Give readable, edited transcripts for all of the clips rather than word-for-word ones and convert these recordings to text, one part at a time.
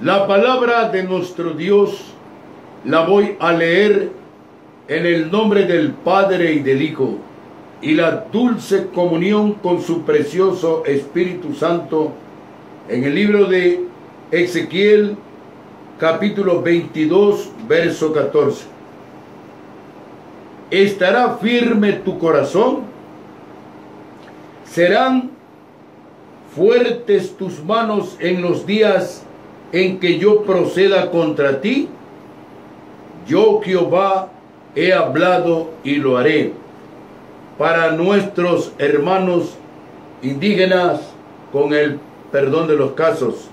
La palabra de nuestro Dios la voy a leer en el nombre del Padre y del Hijo y la dulce comunión con su precioso Espíritu Santo en el libro de Ezequiel capítulo 22 verso 14. ¿Estará firme tu corazón? ¿Serán fuertes tus manos en los días en que yo proceda contra ti? Yo, Jehová, he hablado y lo haré. Para nuestros hermanos indígenas, con el perdón de los casos.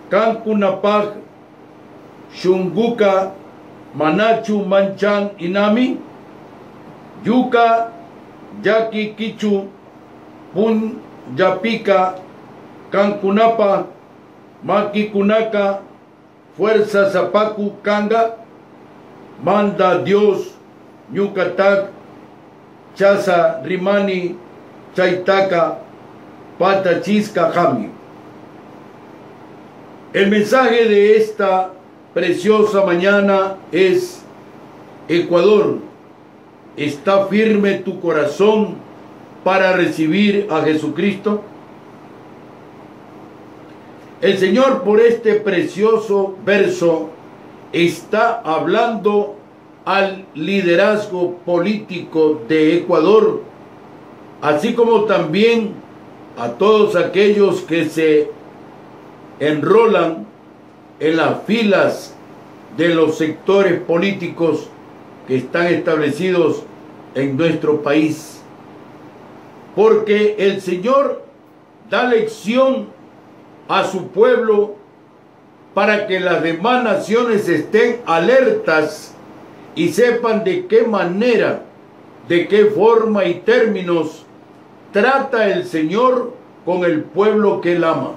Cancunapac, Shunguka, Manachu, Manchan, Inami, Yuka, Yaki, Kichu, Pun, Yapika, Cancunapa, Maquicunaca, Fuerza Zapacu, Kanga, Manda Dios, Yucatac, Chaza, Rimani, Chaitaca, Patachisca, Jami. El mensaje de esta preciosa mañana es: Ecuador, ¿está firme tu corazón para recibir a Jesucristo? El Señor, por este precioso verso, está hablando al liderazgo político de Ecuador, así como también a todos aquellos que se enrolan en las filas de los sectores políticos que están establecidos en nuestro país. Porque el Señor da lección a su pueblo para que las demás naciones estén alertas y sepan de qué manera, de qué forma y términos trata el Señor con el pueblo que él ama.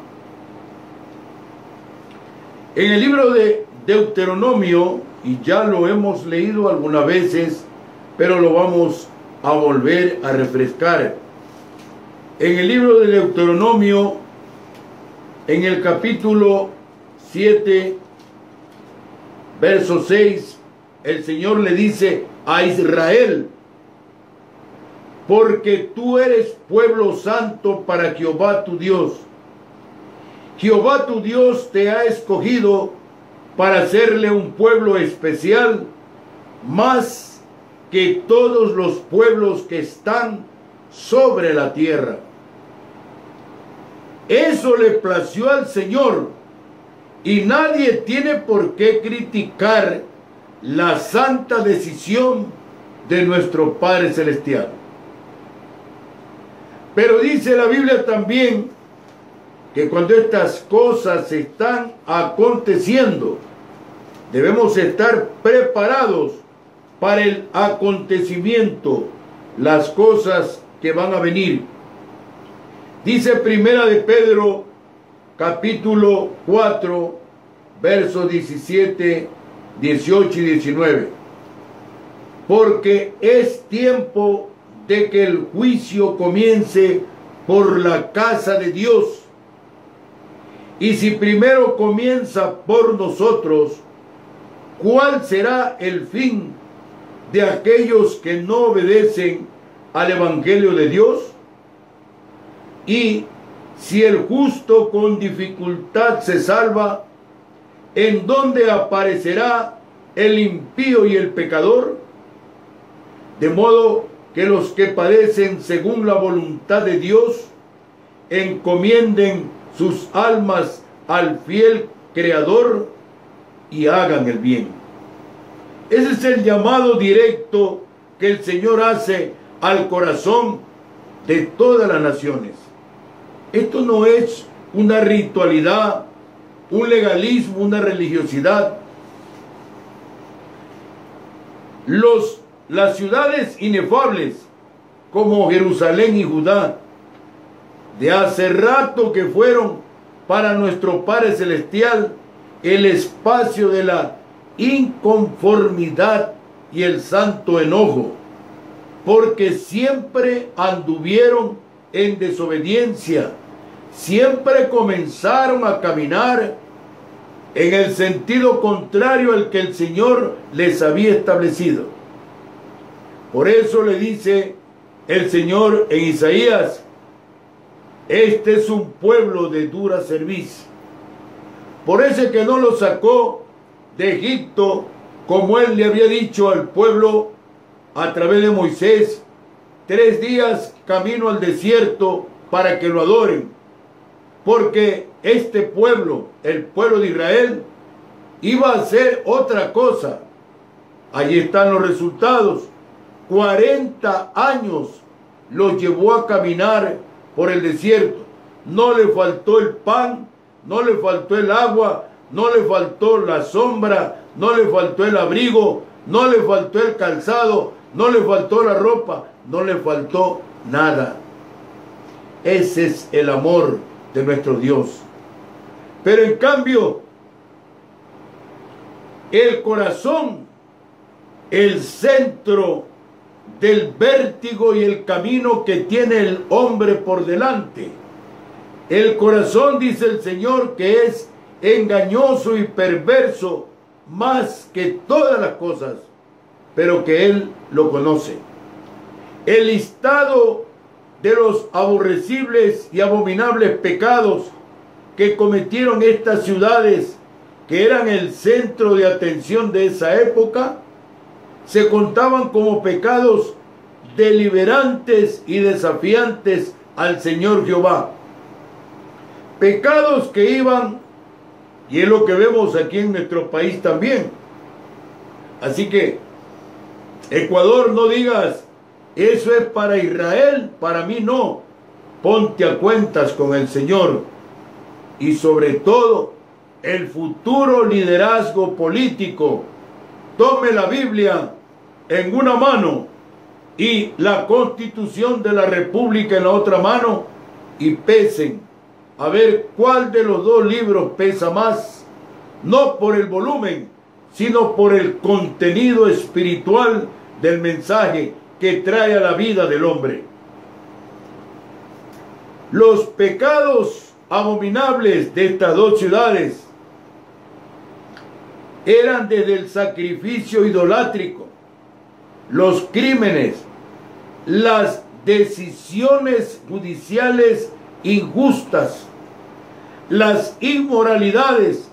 En el libro de Deuteronomio, y ya lo hemos leído algunas veces, pero lo vamos a volver a refrescar. En el libro de Deuteronomio, en el capítulo 7, verso 6, el Señor le dice a Israel: porque tú eres pueblo santo para Jehová tu Dios. Jehová tu Dios te ha escogido para hacerle un pueblo especial, más que todos los pueblos que están sobre la tierra. Eso le plació al Señor, y nadie tiene por qué criticar la santa decisión de nuestro Padre Celestial. Pero dice la Biblia también que cuando estas cosas están aconteciendo, debemos estar preparados para el acontecimiento, las cosas que van a venir. Dice Primera de Pedro, capítulo 4, versos 17, 18 y 19. Porque es tiempo de que el juicio comience por la casa de Dios. Y si primero comienza por nosotros, ¿cuál será el fin de aquellos que no obedecen al Evangelio de Dios? Y si el justo con dificultad se salva, ¿en dónde aparecerá el impío y el pecador? De modo que los que padecen según la voluntad de Dios encomienden sus almas al fiel Creador y hagan el bien. Ese es el llamado directo que el Señor hace al corazón de todas las naciones. Esto no es una ritualidad, un legalismo, una religiosidad. Las ciudades inefables como Jerusalén y Judá, de hace rato que fueron para nuestro Padre Celestial el espacio de la inconformidad y el santo enojo, porque siempre anduvieron en desobediencia, siempre comenzaron a caminar en el sentido contrario al que el Señor les había establecido. Por eso le dice el Señor en Isaías: este es un pueblo de dura cerviz. Por eso es que no lo sacó de Egipto, como él le había dicho al pueblo a través de Moisés: 3 días camino al desierto para que lo adoren. Porque este pueblo, el pueblo de Israel, iba a hacer otra cosa. Allí están los resultados. 40 años los llevó a caminar por el desierto. No le faltó el pan, no le faltó el agua, no le faltó la sombra, no le faltó el abrigo, no le faltó el calzado, no le faltó la ropa, no le faltó nada. Ese es el amor de nuestro Dios. Pero en cambio, el corazón, el centro del vértigo y el camino que tiene el hombre por delante. El corazón, dice el Señor, que es engañoso y perverso más que todas las cosas, pero que Él lo conoce. El listado de los aborrecibles y abominables pecados que cometieron estas ciudades, que eran el centro de atención de esa época, se contaban como pecados deliberantes y desafiantes al Señor Jehová. Pecados que iban, y es lo que vemos aquí en nuestro país también. Así que, Ecuador, no digas, eso es para Israel, para mí no. Ponte a cuentas con el Señor. Y sobre todo, el futuro liderazgo político tome la Biblia en una mano y la Constitución de la República en la otra mano, y pesen a ver cuál de los dos libros pesa más, no por el volumen, sino por el contenido espiritual del mensaje que trae a la vida del hombre. Los pecados abominables de estas dos ciudades eran desde el sacrificio idolátrico, los crímenes, las decisiones judiciales injustas, las inmoralidades,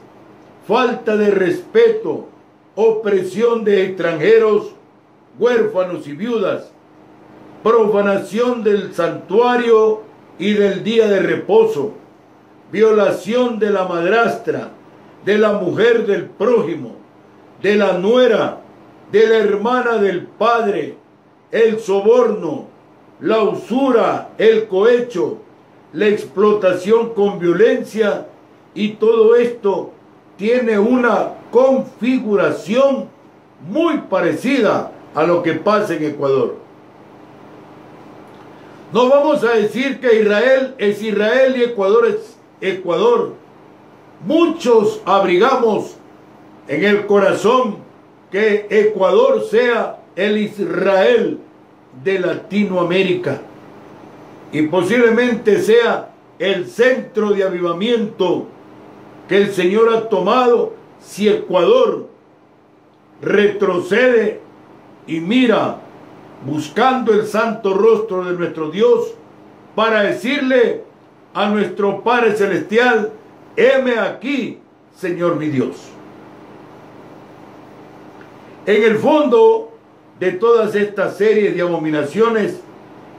falta de respeto, opresión de extranjeros, huérfanos y viudas, profanación del santuario y del día de reposo, violación de la madrastra, de la mujer del prójimo, de la nuera, de la hermana del padre, el soborno, la usura, el cohecho, la explotación con violencia, y todo esto tiene una configuración muy parecida a lo que pasa en Ecuador. No vamos a decir que Israel es Israel y Ecuador es Ecuador. Muchos abrigamos en el corazón que Ecuador sea el Israel de Latinoamérica, y posiblemente sea el centro de avivamiento que el Señor ha tomado si Ecuador retrocede y mira buscando el santo rostro de nuestro Dios para decirle a nuestro Padre Celestial: heme aquí, Señor mi Dios. En el fondo de todas estas series de abominaciones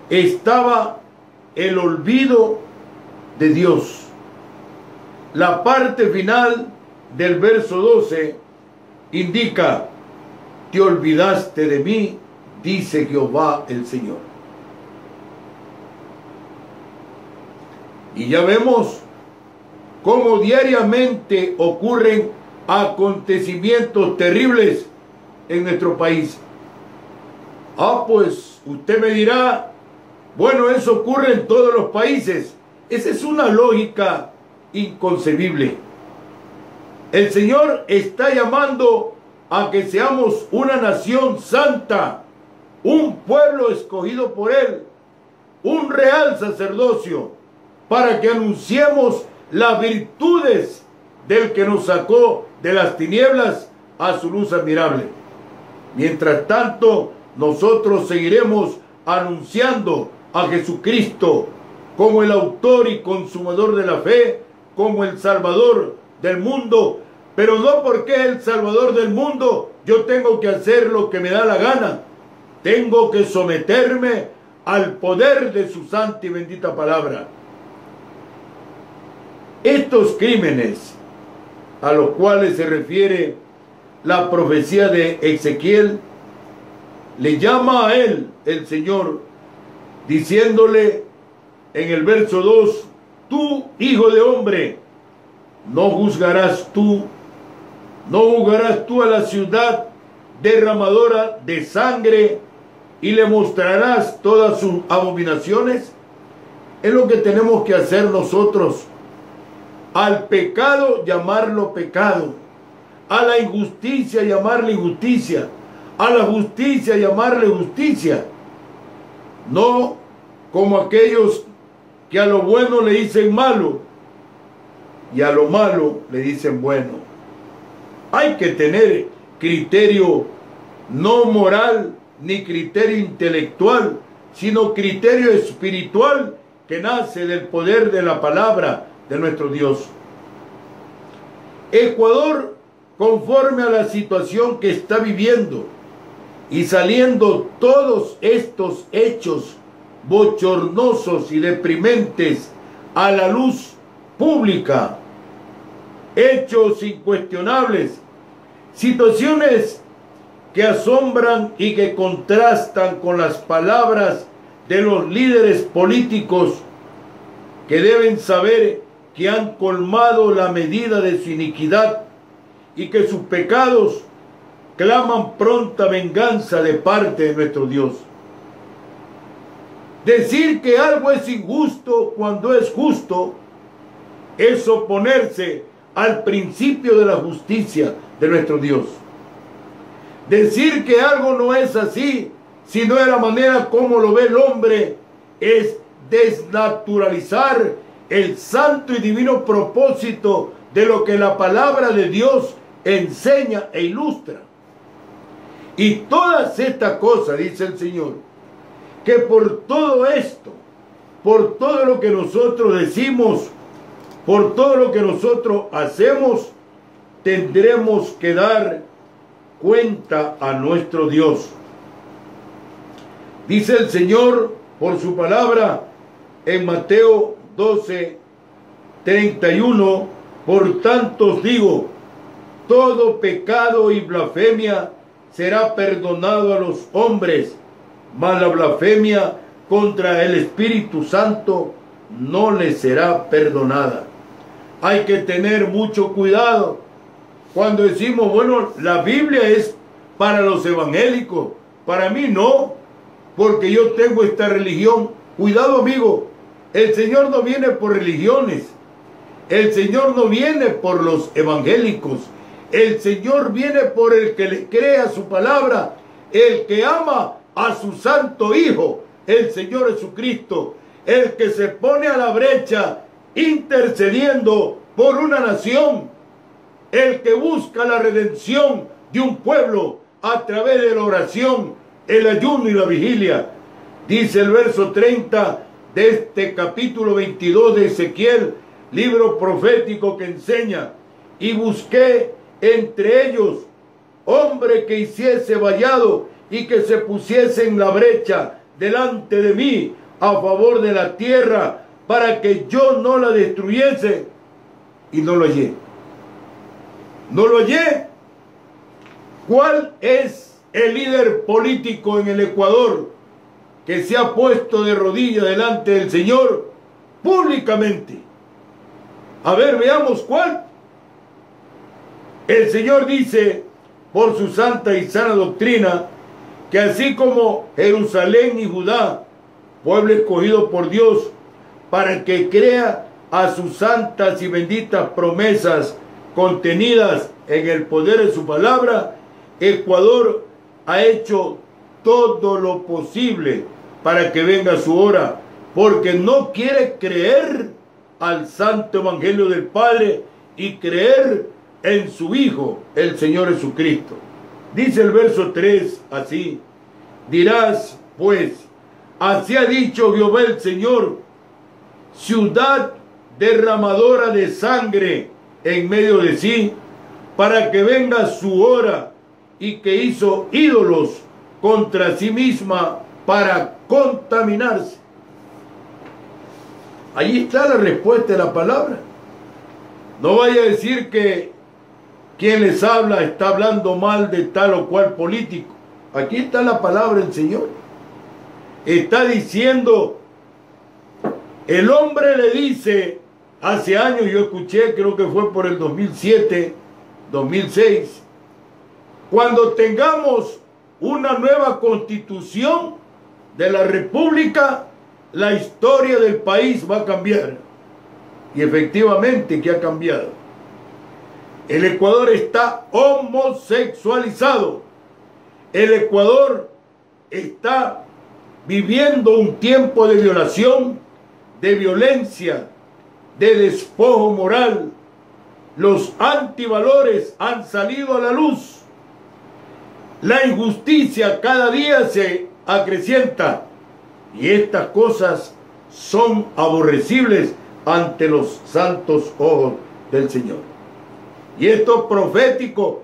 estaba el olvido de Dios. La parte final del verso 12 indica: te olvidaste de mí, dice Jehová el Señor. Y ya vemos cómo diariamente ocurren acontecimientos terribles en nuestro país. Pues usted me dirá, bueno, eso ocurre en todos los países. Esa es una lógica inconcebible. El Señor está llamando a que seamos una nación santa, un pueblo escogido por Él, un real sacerdocio, para que anunciemos las virtudes del que nos sacó de las tinieblas a su luz admirable. Mientras tanto, nosotros seguiremos anunciando a Jesucristo como el autor y consumador de la fe, como el Salvador del mundo, pero no porque es el Salvador del mundo yo tengo que hacer lo que me da la gana. Tengo que someterme al poder de su santa y bendita palabra. Estos crímenes a los cuales se refiere la profecía de Ezequiel, le llama a él el Señor, diciéndole en el verso 2, tú, hijo de hombre, no juzgarás tú a la ciudad derramadora de sangre y le mostrarás todas sus abominaciones. Es lo que tenemos que hacer nosotros. Al pecado llamarlo pecado, a la injusticia llamarle injusticia, a la justicia llamarle justicia. No como aquellos que a lo bueno le dicen malo y a lo malo le dicen bueno. Hay que tener criterio no moral ni criterio intelectual, sino criterio espiritual que nace del poder de la palabra de nuestro Dios. Ecuador, conforme a la situación que está viviendo y saliendo todos estos hechos bochornosos y deprimentes a la luz pública, hechos incuestionables, situaciones que asombran y que contrastan con las palabras de los líderes políticos que deben saber que han colmado la medida de su iniquidad y que sus pecados claman pronta venganza de parte de nuestro Dios. Decir que algo es injusto cuando es justo es oponerse al principio de la justicia de nuestro Dios. Decir que algo no es así, sino de la manera como lo ve el hombre, es desnaturalizar el santo y divino propósito de lo que la palabra de Dios enseña e ilustra. Y todas estas cosas, dice el Señor, que por todo esto, por todo lo que nosotros decimos, por todo lo que nosotros hacemos, tendremos que dar cuenta a nuestro Dios. Dice el Señor por su palabra en Mateo 12:31, por tanto os digo, todo pecado y blasfemia será perdonado a los hombres, mas la blasfemia contra el Espíritu Santo no le será perdonada. Hay que tener mucho cuidado cuando decimos, bueno, la Biblia es para los evangélicos, para mí no, porque yo tengo esta religión. Cuidado, amigo, el Señor no viene por religiones, el Señor no viene por los evangélicos, el Señor viene por el que le cree a su palabra, el que ama a su santo Hijo, el Señor Jesucristo, el que se pone a la brecha intercediendo por una nación, el que busca la redención de un pueblo a través de la oración, el ayuno y la vigilia. Dice el verso 30 de este capítulo 22 de Ezequiel, libro profético que enseña, y busqué entre ellos hombre que hiciese vallado y que se pusiese en la brecha delante de mí a favor de la tierra para que yo no la destruyese, y no lo hallé. No lo hallé. ¿Cuál es el líder político en el Ecuador que se ha puesto de rodillas delante del Señor públicamente? A ver, veamos cuál. El Señor dice, por su santa y sana doctrina, que así como Jerusalén y Judá, pueblo escogido por Dios, para que crea a sus santas y benditas promesas contenidas en el poder de su palabra, Ecuador ha hecho todo lo posible para que venga su hora, porque no quiere creer al santo evangelio del Padre y creer en su Hijo, el Señor Jesucristo. Dice el verso 3 así: dirás pues, así ha dicho Jehová el Señor, ciudad derramadora de sangre en medio de sí, para que venga su hora, y que hizo ídolos contra sí misma para contaminarse. Ahí está la respuesta de la palabra. No vaya a decir que quien les habla está hablando mal de tal o cual político. Aquí está la palabra del Señor. Está diciendo, el hombre le dice, hace años yo escuché, creo que fue por el 2007, 2006, cuando tengamos una nueva constitución de la República, la historia del país va a cambiar. Y efectivamente que ha cambiado. El Ecuador está homosexualizado. El Ecuador está viviendo un tiempo de violación, de violencia, de despojo moral. Los antivalores han salido a la luz. La injusticia cada día se acrecienta. Y estas cosas son aborrecibles ante los santos ojos del Señor. Y esto es profético,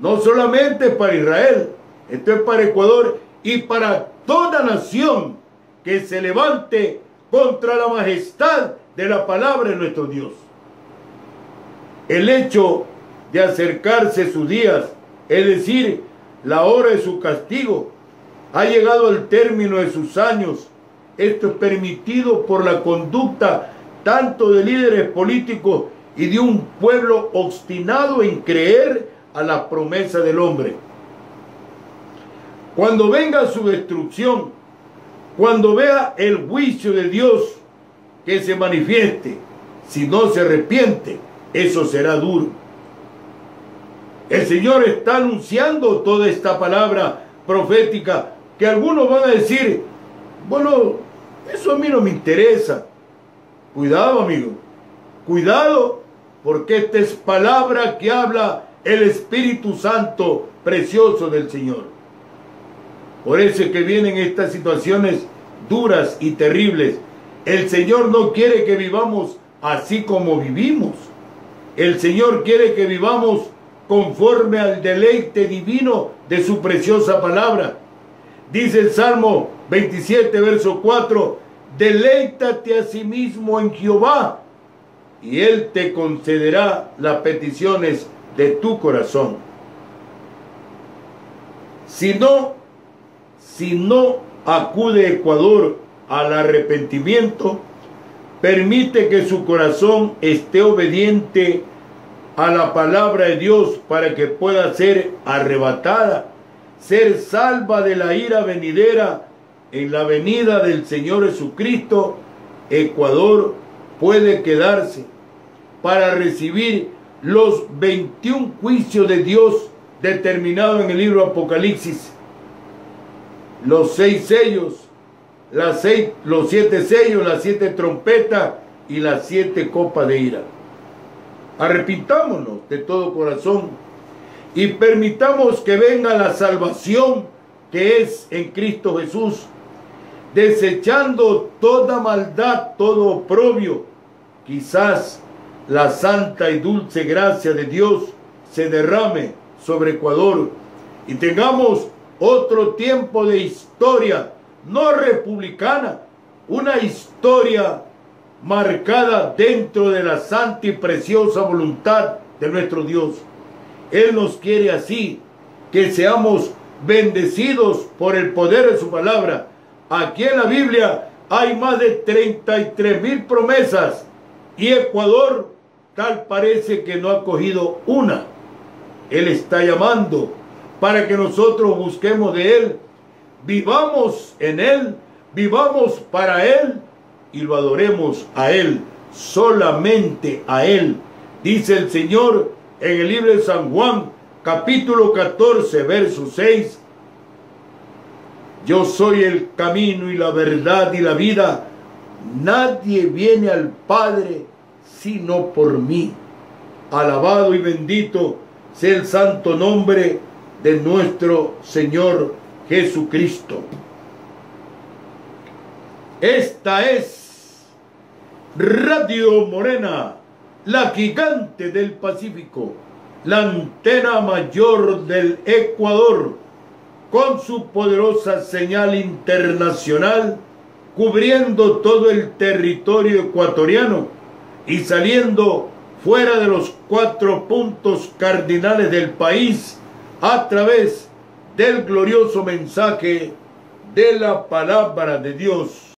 no solamente para Israel, esto es para Ecuador y para toda nación que se levante contra la majestad de la palabra de nuestro Dios. El hecho de acercarse sus días, es decir, la hora de su castigo, ha llegado al término de sus años. Esto es permitido por la conducta tanto de líderes políticos y de un pueblo obstinado en creer a la promesa del hombre. Cuando venga su destrucción, cuando vea el juicio de Dios que se manifieste, si no se arrepiente, eso será duro. El Señor está anunciando toda esta palabra profética que algunos van a decir, bueno, eso a mí no me interesa. Cuidado, amigo, cuidado, porque esta es palabra que habla el Espíritu Santo precioso del Señor. Por eso es que vienen estas situaciones duras y terribles. El Señor no quiere que vivamos así como vivimos. El Señor quiere que vivamos conforme al deleite divino de su preciosa palabra. Dice el Salmo 27, verso 4, deleítate a sí mismo en Jehová, y Él te concederá las peticiones de tu corazón. Si no acude Ecuador al arrepentimiento, permite que su corazón esté obediente a la palabra de Dios para que pueda ser arrebatada, ser salva de la ira venidera en la venida del Señor Jesucristo. Ecuador puede quedarse para recibir los 21 juicios de Dios determinados en el libro Apocalipsis. Los 6 sellos, los 7 sellos, las 7 trompetas y las 7 copas de ira. Arrepintámonos de todo corazón y permitamos que venga la salvación que es en Cristo Jesús, desechando toda maldad, todo oprobio. Quizás la santa y dulce gracia de Dios se derrame sobre Ecuador y tengamos otro tiempo de historia, no republicana, una historia marcada dentro de la santa y preciosa voluntad de nuestro Dios. Él nos quiere así, que seamos bendecidos por el poder de su palabra. Aquí en la Biblia hay más de 33,000 promesas y Ecuador tal parece que no ha cogido una. Él está llamando para que nosotros busquemos de Él, vivamos en Él, vivamos para Él y lo adoremos a Él, solamente a Él. Dice el Señor en el libro de San Juan, capítulo 14, verso 6, yo soy el camino y la verdad y la vida, nadie viene al Padre sino por mí. Alabado y bendito sea el santo nombre de nuestro Señor Jesucristo. Esta es Radio Morena, la gigante del Pacífico, la antena mayor del Ecuador, con su poderosa señal internacional, cubriendo todo el territorio ecuatoriano y saliendo fuera de los 4 puntos cardinales del país a través del glorioso mensaje de la palabra de Dios.